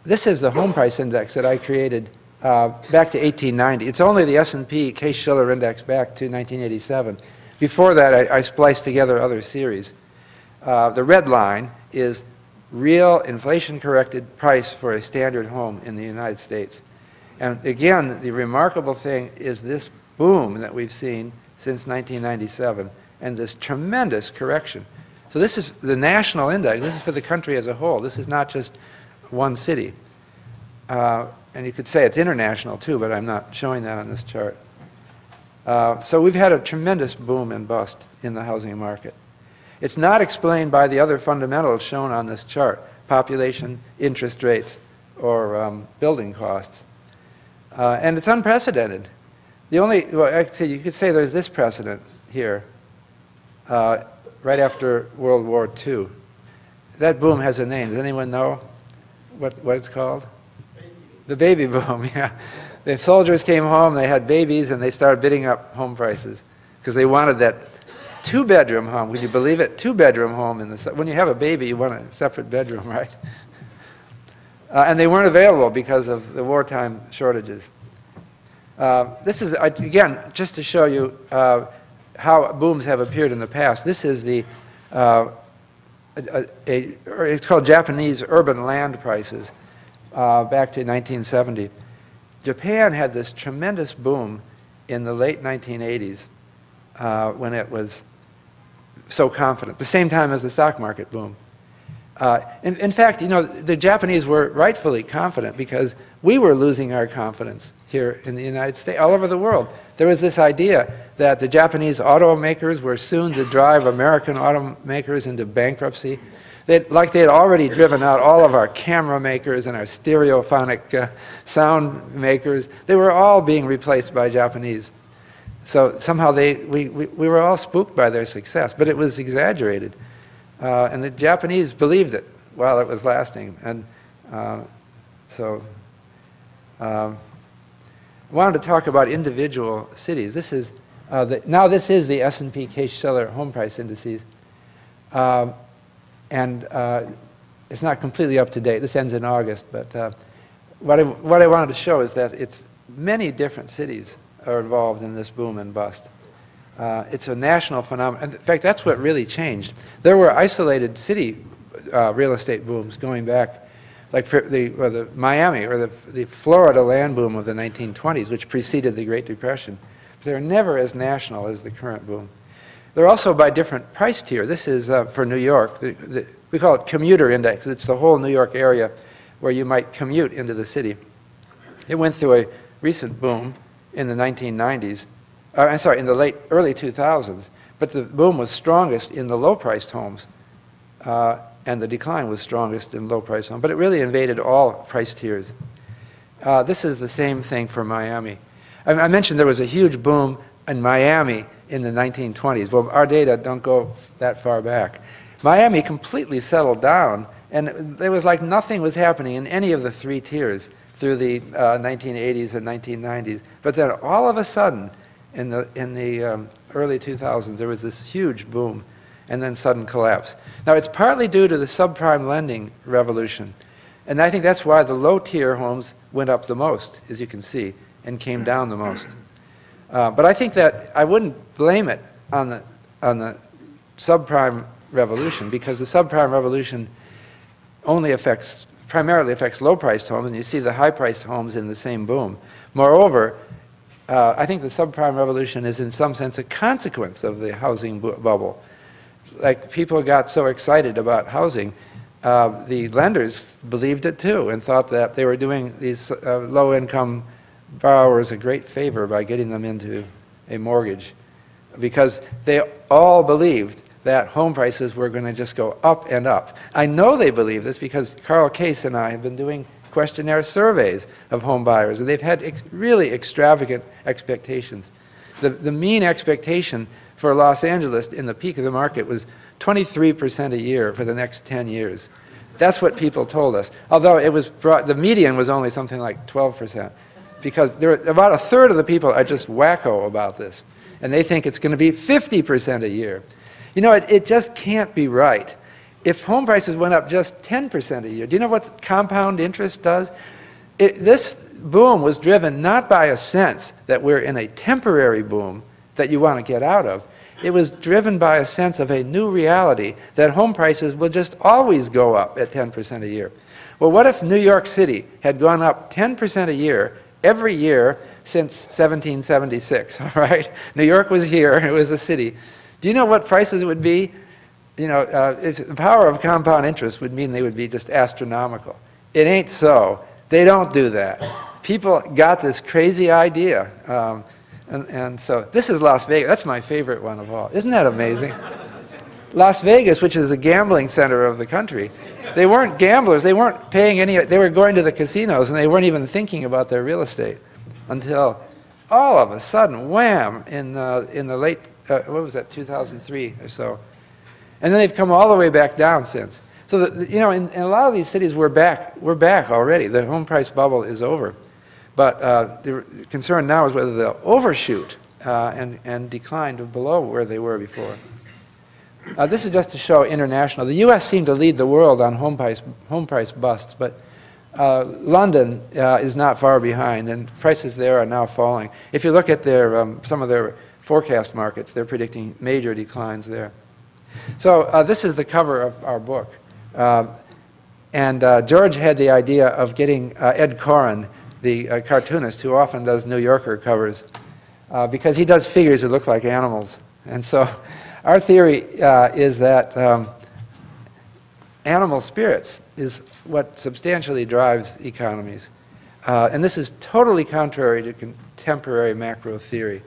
this is the home price index that I created back to 1890. It's only the S&P Case-Shiller index back to 1987. Before that, I spliced together other series. The red line is real inflation-corrected price for a standard home in the United States. And again, the remarkable thing is this boom that we've seen since 1997 and this tremendous correction. So this is the national index. This is for the country as a whole. This is not just one city. And you could say it's international too, but I'm not showing that on this chart. So we've had a tremendous boom and bust in the housing market. It's not explained by the other fundamentals shown on this chart: population, interest rates, or building costs. And it's unprecedented. The only, well, actually, you could say there's this precedent here, right after World War II. That boom has a name. Does anyone know what it's called? The baby boom, yeah. The soldiers came home, they had babies, and they started bidding up home prices because they wanted that two-bedroom home. Would you believe it? Two-bedroom home. When you have a baby, you want a separate bedroom, right? And they weren't available because of the wartime shortages. This is, again, just to show you how booms have appeared in the past. This is the, it's called Japanese urban land prices back to 1970. Japan had this tremendous boom in the late 1980s when it was so confident, the same time as the stock market boom. In fact, you know, the Japanese were rightfully confident because we were losing our confidence here in the United States, all over the world. There was this idea that the Japanese automakers were soon to drive American automakers into bankruptcy. Like they had already driven out all of our camera makers and our stereophonic sound makers. They were all being replaced by Japanese. So somehow we were all spooked by their success, but it was exaggerated. And the Japanese believed it while it was lasting. And I wanted to talk about individual cities. This is now this is the S&P Case-Shiller home price indices. It's not completely up to date. This ends in August, but what I wanted to show is that it's many different cities are involved in this boom and bust. It's a national phenomenon. In fact, that's what really changed. There were isolated city real estate booms going back, like for the Miami or the Florida land boom of the 1920s, which preceded the Great Depression. But they're never as national as the current boom. They're also by different price tier. This is for New York. We call it commuter index. It's the whole New York area where you might commute into the city. It went through a recent boom in the 1990s. I'm sorry, in the early 2000s. But the boom was strongest in the low-priced homes, and the decline was strongest in low-priced homes. But it really invaded all price tiers. This is the same thing for Miami. I mentioned there was a huge boom in Miami in the 1920s. Well, our data don't go that far back. Miami completely settled down, and there was like nothing was happening in any of the three tiers through the 1980s and 1990s. But then all of a sudden, in the early 2000s, there was this huge boom and then sudden collapse. Now, it's partly due to the subprime lending revolution. And I think that's why the low-tier homes went up the most, as you can see, and came down the most. But I think that I wouldn't blame it on the subprime revolution, because the subprime revolution only primarily affects low-priced homes, and you see the high-priced homes in the same boom. Moreover, I think the subprime revolution is in some sense a consequence of the housing bubble. Like, people got so excited about housing, the lenders believed it too and thought that they were doing these low-income borrowers a great favor by getting them into a mortgage, because they all believed that home prices were going to just go up and up. I know they believe this because Carl Case and I have been doing questionnaire surveys of home buyers, and they've had really extravagant expectations. The mean expectation for Los Angeles in the peak of the market was 23% a year for the next 10 years. That's what people told us, although it was the median was only something like 12%, because about a third of the people are just wacko about this, and they think it's going to be 50% a year. You know, it just can't be right. if home prices went up just 10% a year, do you know what compound interest does? This boom was driven not by a sense that we're in a temporary boom that you want to get out of. It was driven by a sense of a new reality that home prices will just always go up at 10% a year. Well, what if New York City had gone up 10% a year every year since 1776, all right? New York was here, it was a city. Do you know what prices would be? You know, if the power of compound interest would mean they would be just astronomical. It ain't so. They don't do that. People got this crazy idea. And so this is Las Vegas. That's my favorite one of all. Isn't that amazing? Las Vegas, which is the gambling center of the country, they weren't gamblers. They weren't paying any. They were going to the casinos, and they weren't even thinking about their real estate until all of a sudden, wham! In the late what was that, 2003 or so, and then they've come all the way back down since. So that, you know, in a lot of these cities, we're back already. The home price bubble is over. But the concern now is whether they'll overshoot and decline to below where they were before. This is just to show international. The U.S. seemed to lead the world on home price busts, but London is not far behind, and prices there are now falling. If you look at their, some of their forecast markets, they're predicting major declines there. So this is the cover of our book. And George had the idea of getting Ed Koren, the cartoonist who often does New Yorker covers, because he does figures that look like animals. And so our theory is that animal spirits is what substantially drives economies. And this is totally contrary to contemporary macro theory.